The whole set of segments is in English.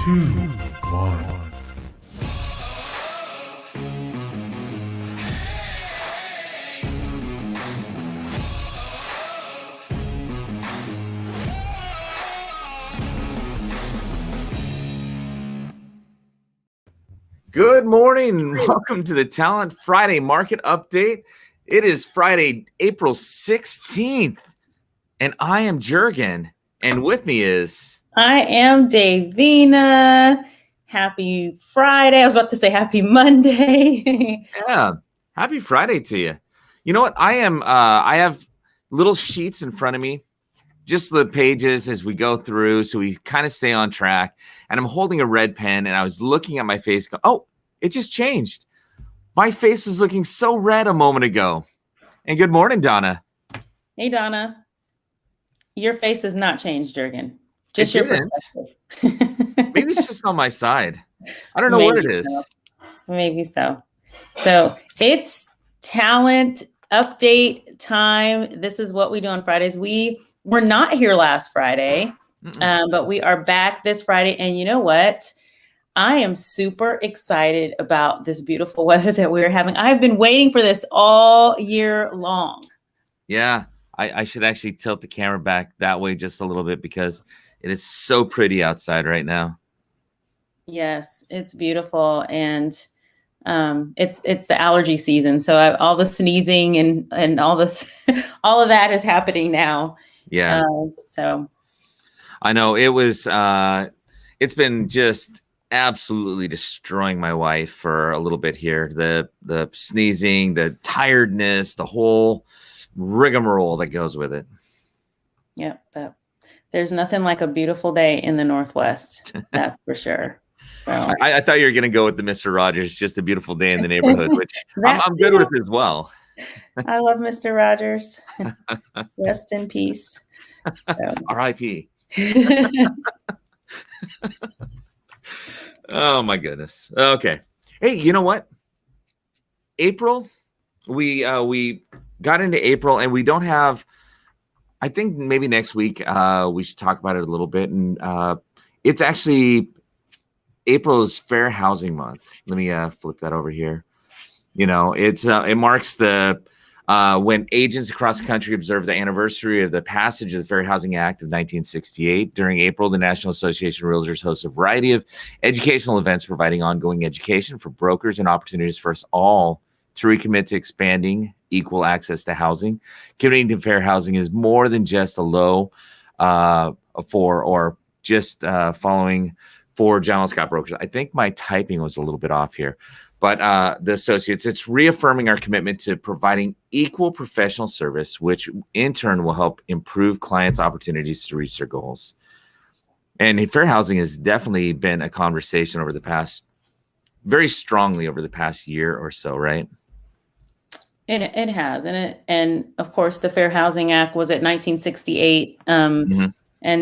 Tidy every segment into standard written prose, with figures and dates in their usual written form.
2, 1. Good morning. Welcome to the Talent Friday Market Update. It is Friday, April 16th, and I am Jurgen, and with me is... I am Davina. Happy Friday. I was about to say happy Monday. Yeah, happy Friday to you. You know what? I have little sheets in front of me, just the pages as we go through, so we kind of stay on track. And I'm holding a red pen, and I was looking at my face. Oh, it just changed. My face was looking so red a moment ago. And good morning, Donna. Hey, Donna. Your face has not changed, Jurgen. Just It your didn't. perspective. Maybe it's just on my side. I don't know what it is. So. Maybe so. So it's talent update time. This is what we do on Fridays. We were not here last Friday, but we are back this Friday. And you know what? I am super excited about this beautiful weather that we're having. I've been waiting for this all year long. Yeah, I should actually tilt the camera back that way just a little bit because it is so pretty outside right now. Yes, it's beautiful, and it's the allergy season, so all the sneezing and all the all of that is happening now. Yeah. So I know it was. It's been just absolutely destroying my wife for a little bit here. The sneezing, the tiredness, the whole rigmarole that goes with it. Yeah, but there's nothing like a beautiful day in the Northwest. That's for sure. So I thought you were going to go with the Mr. Rogers, just a beautiful day in the neighborhood, which I'm good with as well. I love Mr. Rogers. Rest in peace. So. R.I.P. Oh my goodness. Okay. Hey, you know what? April, we got into April, and we don't have. I think maybe next week we should talk about it a little bit, and it's actually April is Fair Housing Month. Let me flip that over here. You know, it marks the when agents across the country observe the anniversary of the passage of the Fair Housing Act of 1968. During April, the National Association of Realtors hosts a variety of educational events providing ongoing education for brokers and opportunities for us all to recommit to expanding equal access to housing. Committing to fair housing is more than just a low following for John L. Scott brokers. I think my typing was a little bit off here, but the associates, it's reaffirming our commitment to providing equal professional service, which in turn will help improve clients' opportunities to reach their goals. And fair housing has definitely been a conversation very strongly over the past year or so, right? It has, and of course the Fair Housing Act was at 1968, and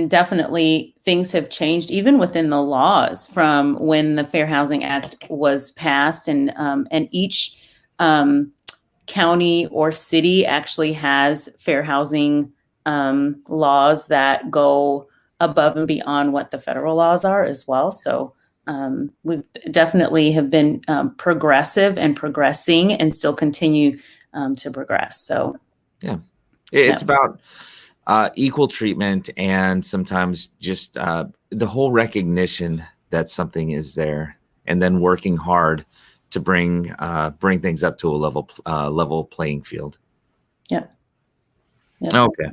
definitely things have changed even within the laws from when the Fair Housing Act was passed, and each county or city actually has fair housing laws that go above and beyond what the federal laws are as well. So we definitely have been progressive and progressing and still continue to progress. So, yeah, it's about equal treatment, and sometimes just the whole recognition that something is there, and then working hard to bring things up to a level playing field. Yeah. Okay.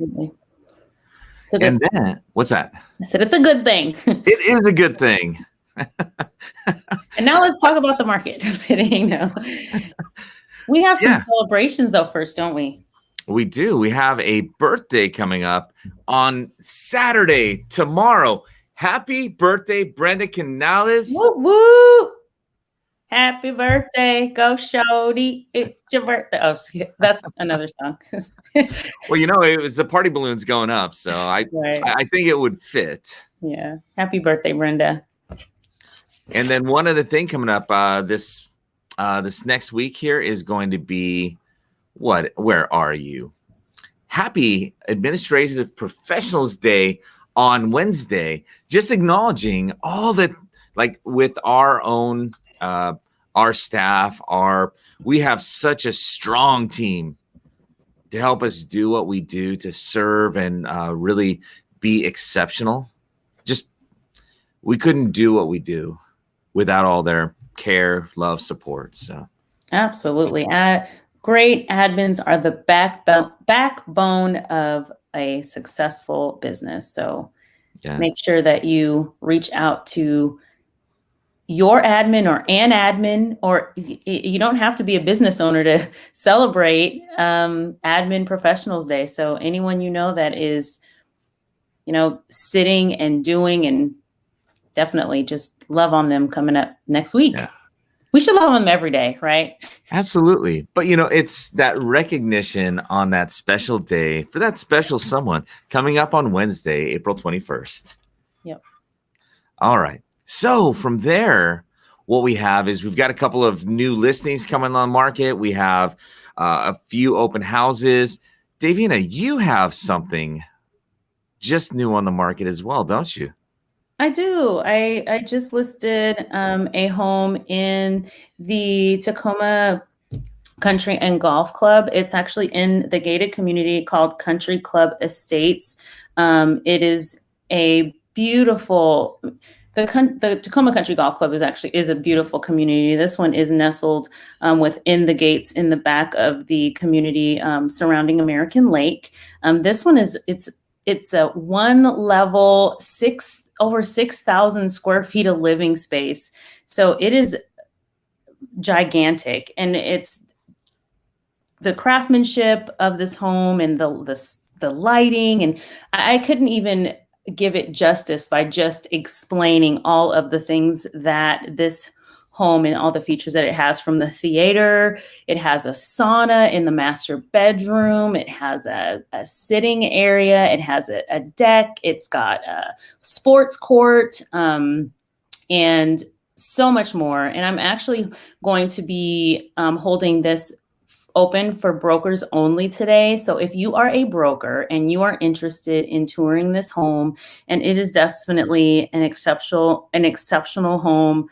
So and then what's that? I said it's a good thing. It is a good thing. And now let's talk about the market. Just kidding. No. We have some celebrations though first, don't we? We do. We have a birthday coming up on Saturday, tomorrow. Happy birthday, Brenda Canales. Woo woo! Happy birthday, go Shody. It's your birthday. Oh, that's another song. Well, you know, it was the party balloons going up, so I think it would fit. Yeah. Happy birthday, Brenda. And then one other thing coming up this next week here is going to be where are you? Happy Administrative Professionals Day on Wednesday. Just acknowledging all the like with our own, our staff, we have such a strong team to help us do what we do, to serve and really be exceptional. Just, we couldn't do what we do without all their care, love, support. So absolutely. Great admins are the backbone of a successful business. So make sure that you reach out to your admin or an admin, or you don't have to be a business owner to celebrate Admin Professionals Day. So anyone you know that is, sitting and doing, and definitely just love on them coming up next week. Yeah. We should love them every day, right? Absolutely. But, it's that recognition on that special day for that special someone coming up on Wednesday, April 21st. Yep. All right. So from there, what we have is we've got a couple of new listings coming on the market. We have a few open houses. Davina, you have something just new on the market as well, don't you? I do. I just listed a home in the Tacoma Country and Golf Club. It's actually in the gated community called Country Club Estates. It is a beautiful. The Tacoma Country Golf Club is a beautiful community. This one is nestled within the gates in the back of the community surrounding American Lake. This one it's a one level over 6,000 square feet of living space. So it is gigantic, and it's the craftsmanship of this home and the lighting, and I couldn't even give it justice by just explaining all of the things that this home and all the features that it has, from the theater. It has a sauna in the master bedroom. It has a sitting area. It has a deck. It's got a sports court, and so much more. And I'm actually going to be holding this open for brokers only today. So if you are a broker and you are interested in touring this home, and it is definitely an exceptional home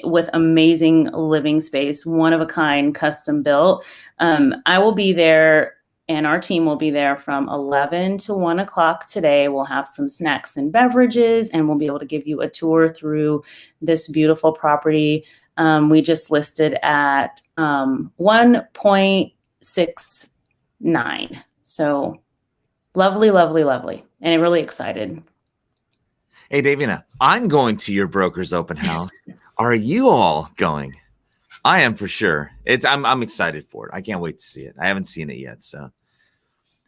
with amazing living space, one of a kind, custom built. I will be there, and our team will be there from 11 to 1 o'clock today. We'll have some snacks and beverages, and we'll be able to give you a tour through this beautiful property. We just listed at 1.69. So lovely, lovely, lovely. And I'm really excited. Hey, Davina, I'm going to your broker's open house. Are you all going? I am for sure. I'm excited for it. I can't wait to see it. I haven't seen it yet.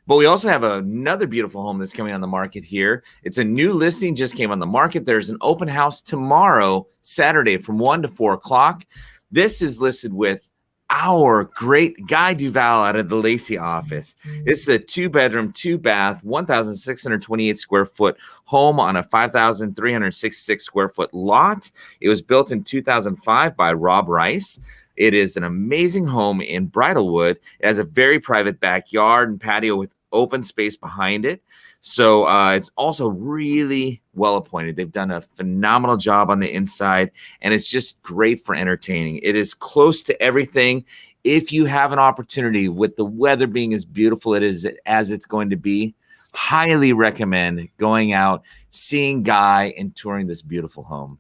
But we also have another beautiful home that's coming on the market here. It's a new listing, just came on the market. There's an open house tomorrow, Saturday, from 1 to 4 o'clock. This is listed with our great Guy Duval out of the Lacey office. This is a 2-bedroom, 2-bath, 1,628 square foot home on a 5,366 square foot lot. It was built in 2005 by Rob Rice. It is an amazing home in Bridlewood. It has a very private backyard and patio with open space behind it. So it's also really well appointed. They've done a phenomenal job on the inside, and it's just great for entertaining. It is close to everything. If you have an opportunity, with the weather being as beautiful as it's going to be, highly recommend going out, seeing Guy, and touring this beautiful home.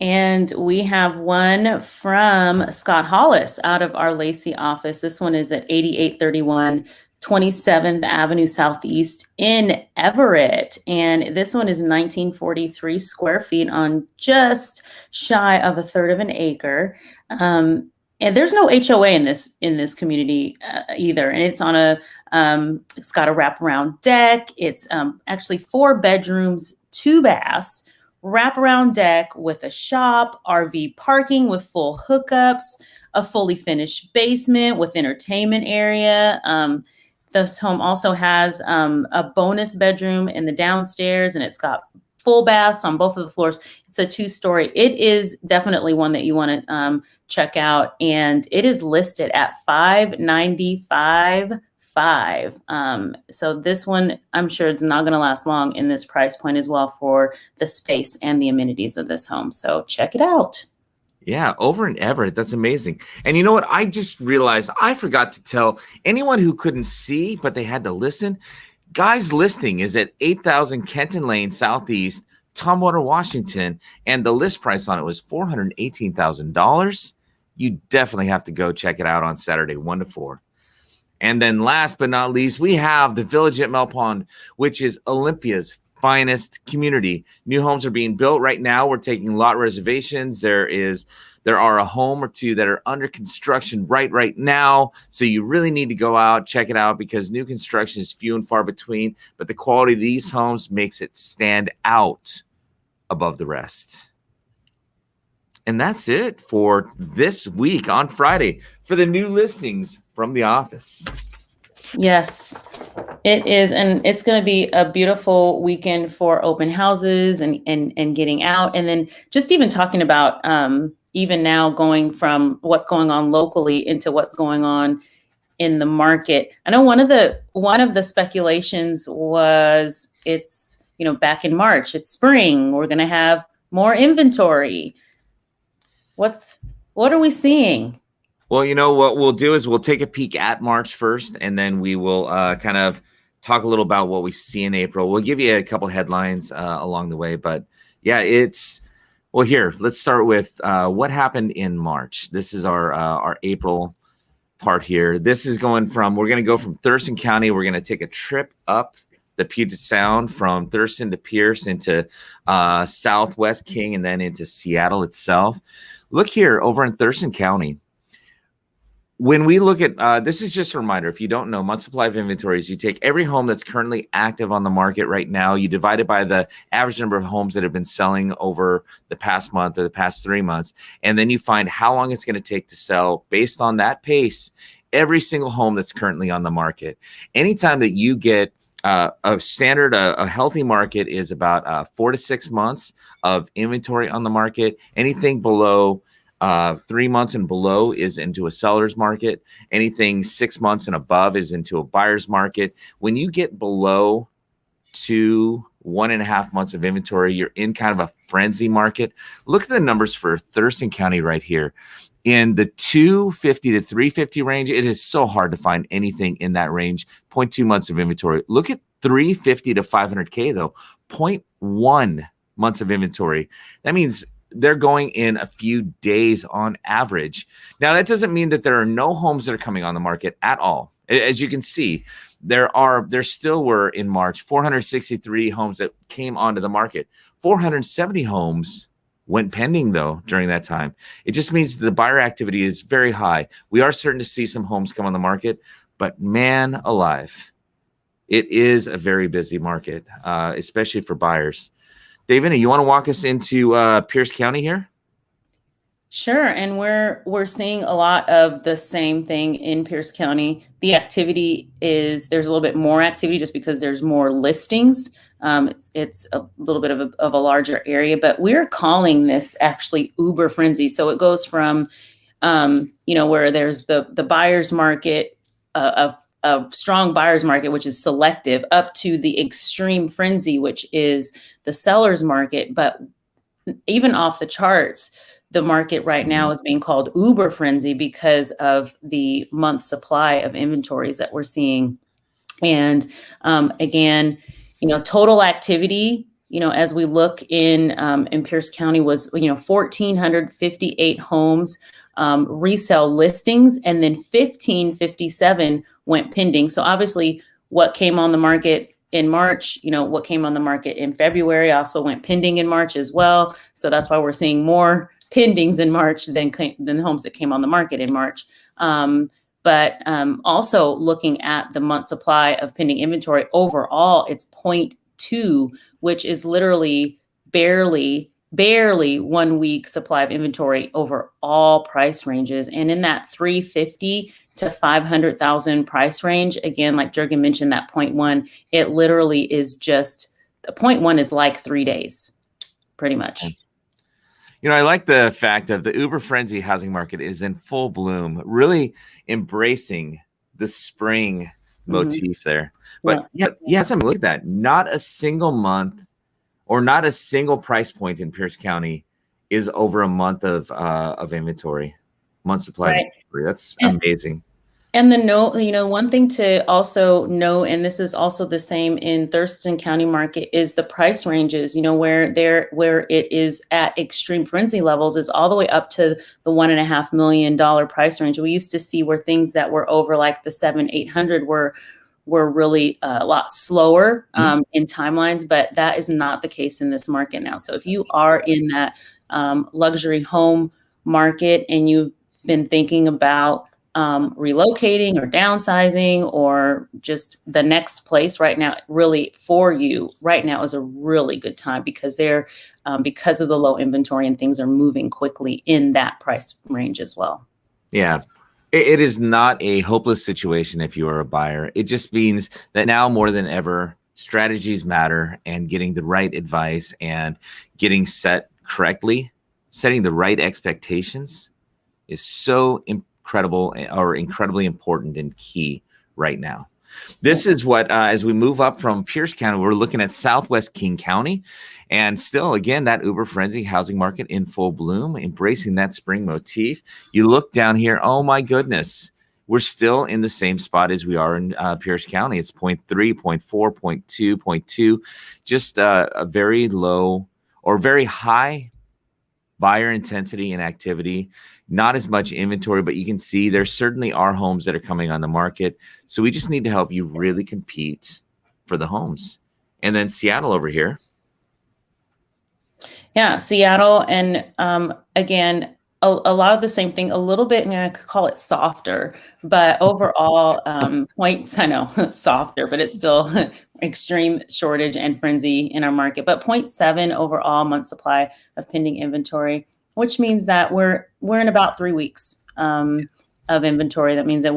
And we have one from Scott Hollis out of our Lacey office. This one is at 8831 27th Avenue Southeast in Everett. And this one is 1943 square feet on just shy of a third of an acre. And there's no HOA in this community either. And it's on it's got a wraparound deck. It's actually 4 bedrooms, 2 baths, wraparound deck with a shop, RV parking with full hookups, a fully finished basement with entertainment area. This home also has a bonus bedroom in the downstairs, and it's got full baths on both of the floors. It's a 2-story. It is definitely one that you want to check out, and it is listed at $595 $1.5. So this one, I'm sure it's not going to last long in this price point as well for the space and the amenities of this home. So check it out. Yeah, over in Everett. That's amazing. And you know what? I just realized I forgot to tell anyone who couldn't see, but they had to listen. Guy's listing is at 8,000 Kenton Lane Southeast, Tumwater, Washington, and the list price on it was $418,000. You definitely have to go check it out on Saturday, 1 to 4. And then last but not least, we have the Village at Mel Pond, which is Olympia's finest community. New homes are being built right now. We're taking lot reservations. There are a home or two that are under construction right now. So you really need to go out, check it out, because new construction is few and far between, but the quality of these homes makes it stand out above the rest. And that's it for this week on Friday for the new listings from the office. Yes, it is. And it's going to be a beautiful weekend for open houses and getting out. And then just even talking about even now going from what's going on locally into what's going on in the market. I know one of the speculations was it's, back in March, it's spring, we're going to have more inventory. What are we seeing? Well, what we'll do is we'll take a peek at March 1st, and then we will kind of talk a little about what we see in April. We'll give you a couple headlines along the way, but yeah, here, let's start with what happened in March. This is our April part here. This is we're going to go from Thurston County. We're going to take a trip up the Puget Sound from Thurston to Pierce into Southwest King and then into Seattle itself. Look here over in Thurston County. When we look at, this is just a reminder, if you don't know, month supply of inventories, you take every home that's currently active on the market right now, you divide it by the average number of homes that have been selling over the past month or the past 3 months, and then you find how long it's going to take to sell based on that pace, every single home that's currently on the market. Anytime that you get a healthy market is about 4 to 6 months of inventory on the market. Anything below 3 months and below is into a seller's market. Anything 6 months and above is into a buyer's market. When you get below 1.5 months of inventory, you're in kind of a frenzy market. Look at the numbers for Thurston County right here. In the 250 to 350 range, it is so hard to find anything in that range. 0.2 months of inventory. Look at 350 to 500K though, 0.1 months of inventory. That means they're going in a few days on average. Now, that doesn't mean that there are no homes that are coming on the market at all. As you can see, there still were in March 463 homes that came onto the market. 470 homes went pending though during that time. It just means the buyer activity is very high. We are starting to see some homes come on the market, but man alive, it is a very busy market, especially for buyers. David, you want to walk us into Pierce County here? Sure, and we're seeing a lot of the same thing in Pierce County. The activity there's a little bit more activity just because there's more listings. It's a little bit of a larger area, but we're calling this actually Uber frenzy. So it goes from, where there's the buyer's market, a strong buyer's market, which is selective, up to the extreme frenzy, which is the seller's market. But even off the charts, the market right now is being called Uber frenzy because of the month supply of inventories that we're seeing. And again, total activity, as we look in Pierce County was, 1,458 homes, resale listings, and then 1,557 went pending. So obviously what came on the market in March, what came on the market in February also went pending in March as well. So that's why we're seeing more pendings in March than homes that came on the market in March. But also looking at the month supply of pending inventory overall, it's 0.2, which is literally barely 1 week supply of inventory over all price ranges. And in that 350 to 500,000 price range, again, like Jurgen mentioned, that 0.1, it literally is just, the 0.1 is like 3 days, pretty much. I like the fact of the Uber frenzy housing market is in full bloom, really embracing the spring motif there. Yeah. But yeah, something look at that. Not a single month or not a single price point in Pierce County is over a month of inventory, month supply of inventory. That's amazing. And one thing to also know, and this is also the same in Thurston County market, is the price ranges, where it is at extreme frenzy levels is all the way up to the $1.5 million price range. We used to see where things that were over like the 700-800 were really a lot slower in timelines, but that is not the case in this market now. So if you are in that luxury home market and you've been thinking about relocating or downsizing or just the next place right now, really for you right now is a really good time because because of the low inventory and things are moving quickly in that price range as well. Yeah. It is not a hopeless situation if you are a buyer. It just means that now more than ever, strategies matter, and getting the right advice and getting set correctly, setting the right expectations is so incredibly important and key right now. This is what, as we move up from Pierce County, we're looking at Southwest King County. And still, again, that uber frenzy housing market in full bloom, embracing that spring motif. You look down here, oh my goodness, we're still in the same spot as we are in Pierce County. It's 0.3, 0.4, 0.2, 0.2, just a very low or very high buyer intensity and activity. Not as much inventory, but you can see there certainly are homes that are coming on the market. So we just need to help you really compete for the homes. And then Seattle over here. Yeah, Seattle. And again, a lot of the same thing, a little bit, I could call it softer, but overall points, I know, softer, but it's still extreme shortage and frenzy in our market. But 0.7 overall month supply of pending inventory, which means that we're in about 3 weeks of inventory. That means that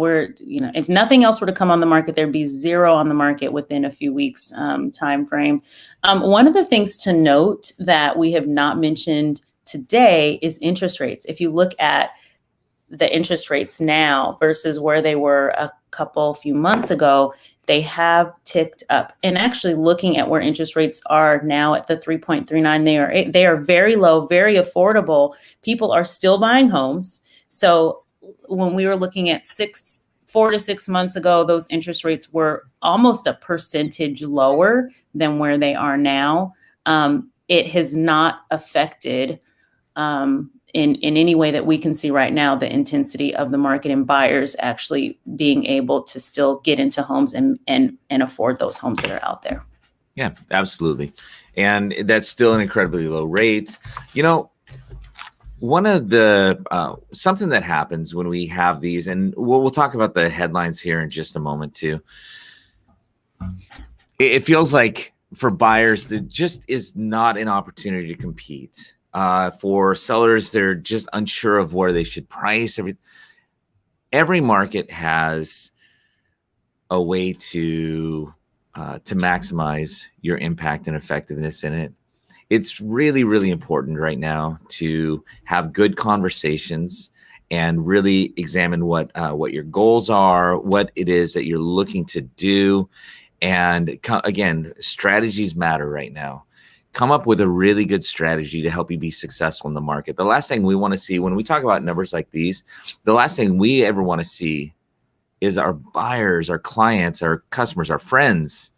if nothing else were to come on the market, there'd be 0 on the market within a few weeks time frame. One of the things to note that we have not mentioned today is interest rates. If you look at the interest rates now versus where they were a few months ago, they have ticked up. And actually looking at where interest rates are now at the 3.39, they are very low, very affordable. People are still buying homes. So when we were looking at 4 to 6 months ago, those interest rates were almost a percentage lower than where they are now. It has not affected in any way that we can see right now, the intensity of the market and buyers actually being able to still get into homes and afford those homes that are out there. Yeah, absolutely. And that's still an incredibly low rate. One of the something that happens when we have these, and we'll talk about the headlines here in just a moment too. It feels like for buyers, there just is not an opportunity to compete. For sellers, they're just unsure of where they should price. Every market has a way to maximize your impact and effectiveness in it. It's really, really important right now to have good conversations and really examine what your goals are, what it is that you're looking to do. And again, strategies matter right now. Come up with a really good strategy to help you be successful in the market. The last thing we want to see when we talk about numbers like these, the last thing we ever want to see is our buyers, our clients, our customers, our friends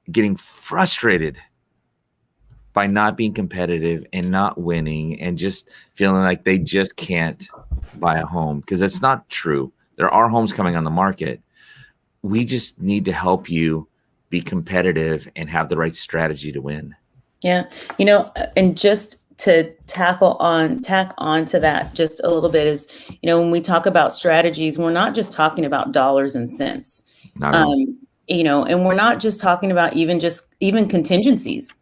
getting frustrated by not being competitive and not winning and just feeling like they just can't buy a home, because that's not true. There are homes coming on the market. We just need to help you be competitive and have the right strategy to win. Yeah. And just to tack on to that just a little bit is, when we talk about strategies, we're not just talking about dollars and cents, and we're not just talking about even contingencies.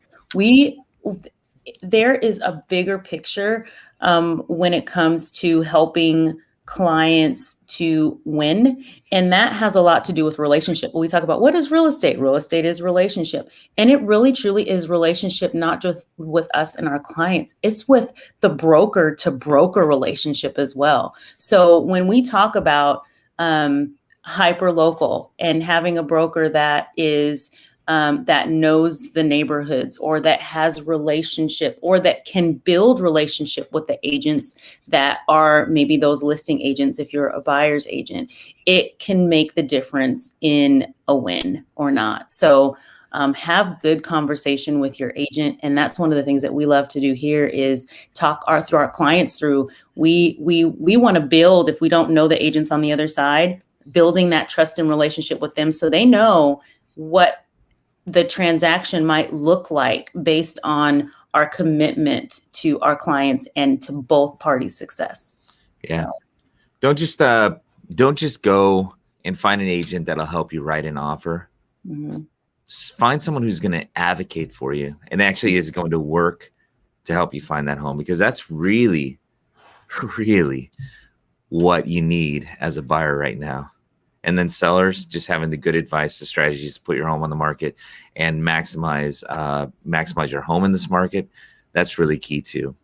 There is a bigger picture when it comes to helping clients to win. And that has a lot to do with relationship. When we talk about what is real estate is relationship. And it really truly is relationship, not just with us and our clients. It's with the broker to broker relationship as well. So when we talk about hyper local and having a broker that is that knows the neighborhoods, or that has relationship, or that can build relationship with the agents that are maybe those listing agents. If you're a buyer's agent, it can make the difference in a win or not. So have good conversation with your agent. And that's one of the things that we love to do here is talk through our clients through. We want to build, if we don't know the agents on the other side, building that trust and relationship with them so they know what the transaction might look like based on our commitment to our clients and to both parties' success. Yeah. So. Don't just go and find an agent that'll help you write an offer. Mm-hmm. Find someone who's going to advocate for you and actually is going to work to help you find that home, because that's really, really what you need as a buyer right now. And then sellers, just having the good advice, the strategies to put your home on the market and maximize your home in this market. That's really key too.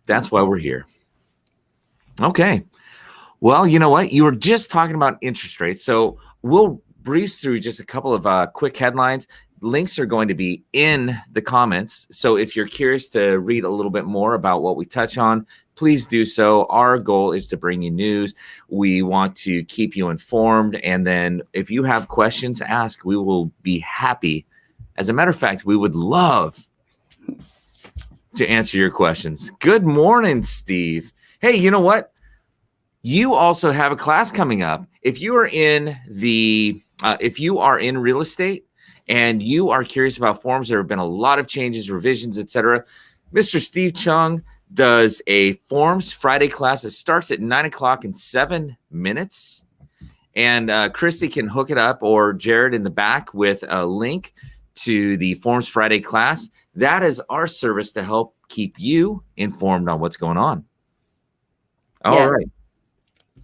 That's why we're here. Okay. Well, you know what? You were just talking about interest rates. So we'll breeze through just a couple of quick headlines. Links are going to be in the comments. So if you're curious to read a little bit more about what we touch on, please do so. Our goal is to bring you news. We want to keep you informed. And then if you have questions to ask, we will be happy. As a matter of fact, we would love to answer your questions. Good morning, Steve. Hey, you know what? You also have a class coming up. If you are in real estate and you are curious about forms, there have been a lot of changes, revisions, etc. Mr. Steve Chung does a Forms Friday class that starts at 9 o'clock in 7 minutes. And Christy can hook it up, or Jared in the back, with a link to the Forms Friday class. That is our service to help keep you informed on what's going on. All right.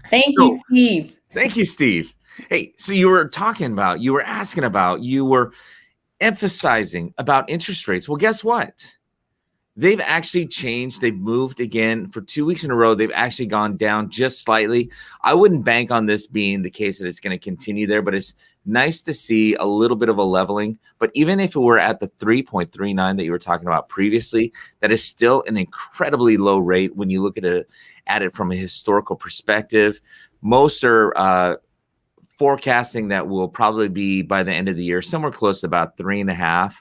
Thank you, Steve. Thank you, Steve. Hey, so you were emphasizing about interest rates. Well, guess what? They've actually changed. They've moved again for 2 weeks in a row. They've actually gone down just slightly. I wouldn't bank on this being the case that it's going to continue there, but it's nice to see a little bit of a leveling. But even if it were at the 3.39 that you were talking about previously, that is still an incredibly low rate when you look at it from a historical perspective. Most are forecasting that will probably be, by the end of the year, somewhere close to about 3.5.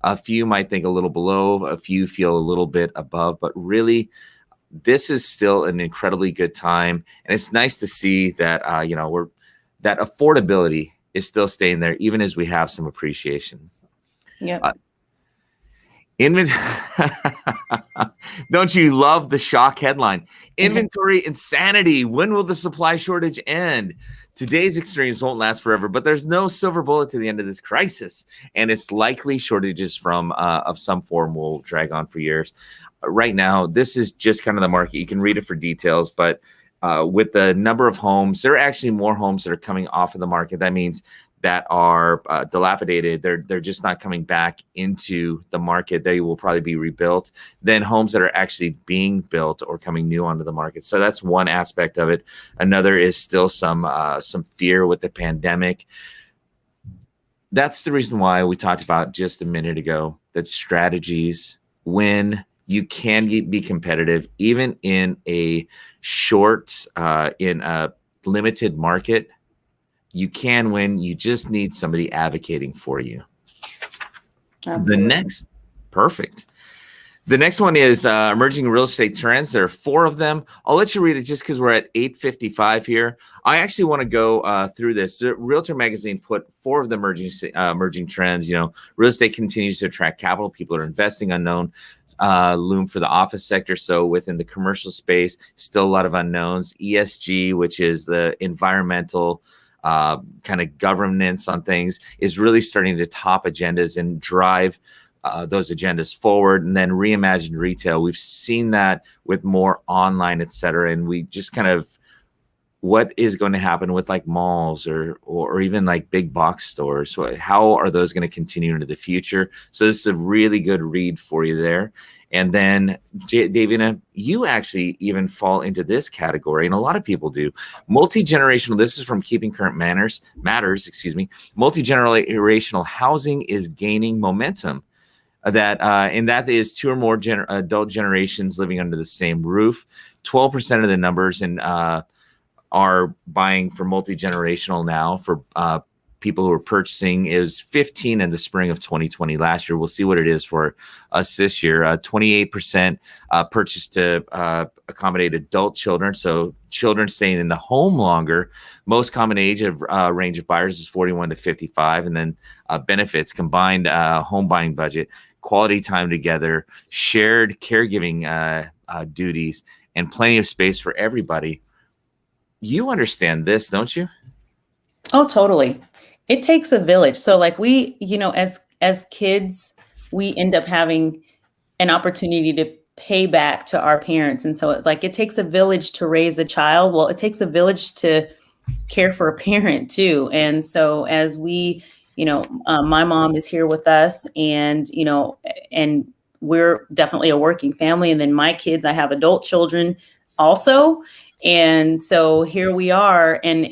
A few might think a little below, a few feel a little bit above, but really this is still an incredibly good time. And it's nice to see that, that affordability is still staying there, even as we have some appreciation. Yeah. Don't you love the shock headline? Inventory insanity. When will the supply shortage end? Today's extremes won't last forever, but there's no silver bullet to the end of this crisis, and it's likely shortages of some form will drag on for years. Right now, this is just kind of the market. You can read it for details, but with the number of homes, there are actually more homes that are coming off of the market. That means that are dilapidated, they're just not coming back into the market. They will probably be rebuilt. Then homes that are actually being built or coming new onto the market. So that's one aspect of it. Another is still some fear with the pandemic. That's the reason why we talked about just a minute ago that strategies, when you can be competitive, even in a in a limited market, you can win. You just need somebody advocating for you. Absolutely. Perfect. The next one is emerging real estate trends. There are 4 of them. I'll let you read it just because we're at 8:55 here. I actually want to go through this. Realtor Magazine put 4 of the emerging trends. Real estate continues to attract capital. People are investing. Unknown loom for the office sector. So within the commercial space, still a lot of unknowns. ESG, which is the environmental kind of governance on things, is really starting to top agendas and drive those agendas forward. And then reimagined retail, we've seen that with more online, et cetera. And we just kind of what is going to happen with like malls or even like big box stores. So how are those going to continue into the future? So this is a really good read for you there. And then Davina, you actually even fall into this category, and a lot of people do. Multi-generational, this is from Keeping Current Matters, multi-generational housing is gaining momentum. And that is two or more adult generations living under the same roof. 12% of the numbers are buying for multi-generational now for people who are purchasing is 15 in the spring of 2020 last year. We'll see what it is for us this year. 28% purchased to accommodate adult children. So children staying in the home longer. Most common age of range of buyers is 41 to 55. And then benefits, combined home buying budget, quality time together, shared caregiving duties, and plenty of space for everybody. You understand this, don't you? Oh, totally. It takes a village. So like we, as kids, we end up having an opportunity to pay back to our parents. And so it takes a village to raise a child. Well, it takes a village to care for a parent too. And so as we, my mom is here with us and we're definitely a working family. And then my kids, I have adult children also. And so here we are. And,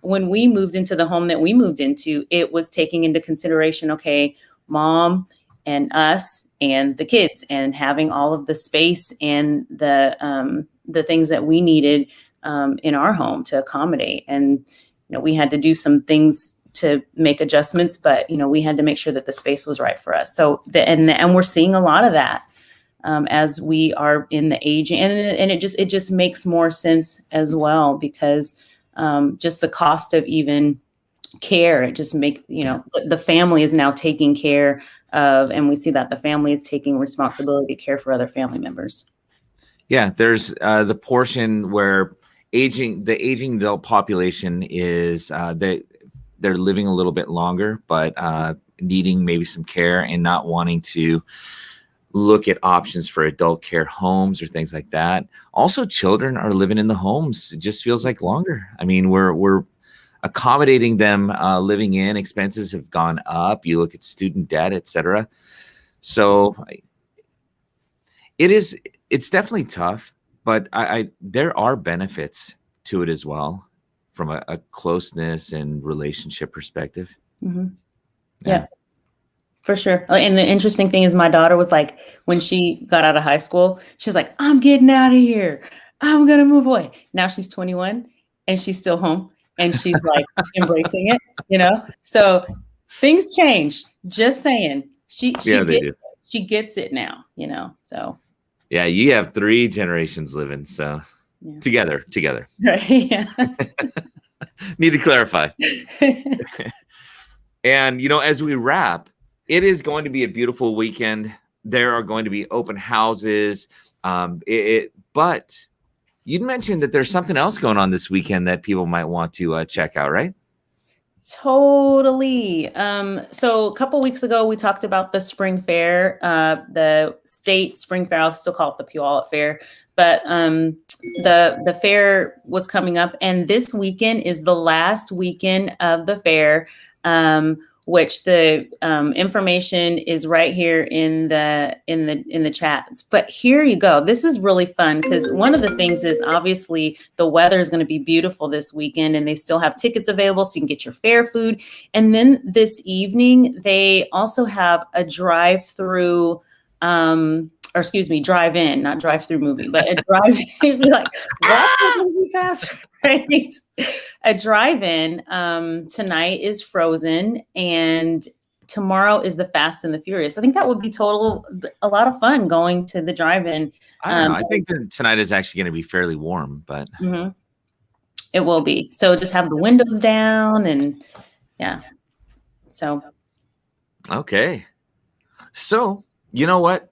when we moved into the home that we moved into, it was taking into consideration, okay, mom and us and the kids and having all of the space and the things that we needed in our home to accommodate. And, we had to do some things to make adjustments, but, we had to make sure that the space was right for us. So, and we're seeing a lot of that as we are in the age, and it just makes more sense as well because just the cost of even care, it just the family is now taking care of, and we see that the family is taking responsibility to care for other family members. Yeah, there's the portion where the aging adult population is they're living a little bit longer, but needing maybe some care and not wanting to look at options for adult care homes or things like that. Also, children are living in the homes. It just feels like longer. I mean, we're accommodating them living in. Expenses have gone up. You look at student debt, etc. So it's definitely tough, but there are benefits to it as well from a closeness and relationship perspective. Mm-hmm. Yeah. For sure. And the interesting thing is my daughter was like, when she got out of high school, she was like, I'm getting out of here. I'm going to move away. Now she's 21 and she's still home and she's like embracing it, So things change. Just saying. She gets it now, so. Yeah, you have 3 generations living, so yeah. Together. Right, yeah. Need to clarify. And, as we wrap, it is going to be a beautiful weekend. There are going to be open houses. But you'd mentioned that there's something else going on this weekend that people might want to check out, right? Totally. So a couple weeks ago, we talked about the spring fair, the state spring fair. I'll still call it the Puyallup Fair, but the fair was coming up, and this weekend is the last weekend of the fair. Which the information is right here in the chats. But here you go. This is really fun because one of the things is obviously the weather is going to be beautiful this weekend, and they still have tickets available so you can get your fair food. And then this evening they also have a drive-through. Drive-in, not drive-through movie, but a drive-in. Like, what? Fast, right? A drive-in tonight is Frozen, and tomorrow is the Fast and the Furious. I think that would be a lot of fun going to the drive-in. I don't know. I think that tonight is actually going to be fairly warm, but it will be. So just have the windows down, and yeah. So okay. So you know what?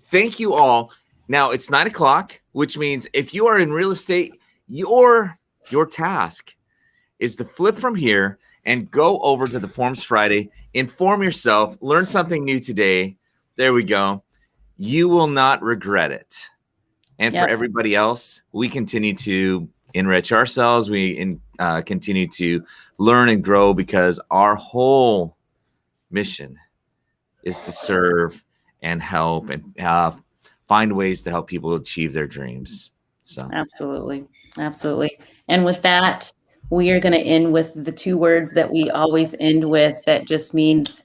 Thank you all. Now it's 9:00, which means if you are in real estate, your task is to flip from here and go over to the Forms Friday, inform yourself, learn something new today. There we go. You will not regret it. And for everybody else, we continue to enrich ourselves. We continue to learn and grow, because our whole mission is to serve and help and find ways to help people achieve their dreams. So absolutely. And with that, we are going to end with the two words that we always end with, that just means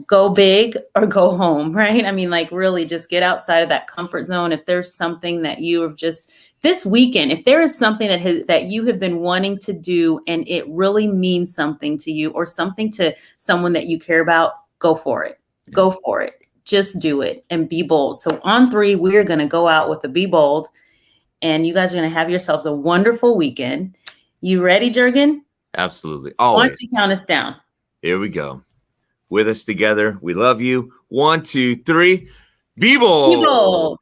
go big or go home, right? I mean, like, really just get outside of that comfort zone. If there's something that you have just this weekend, if there is something that you have been wanting to do and it really means something to you or something to someone that you care about, go for it. Go for it. Just do it and be bold. So on 3, we're going to go out with a be bold, and you guys are going to have yourselves a wonderful weekend. You ready, Jurgen? absolutely. Why Always. don't you count us down? Here we go. With us together. We love you. 1, 2, 3. Be bold. Be bold.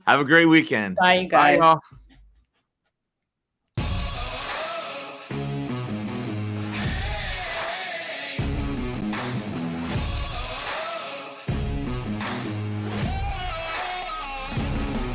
Have a great weekend. Bye, you guys. Bye, y'all.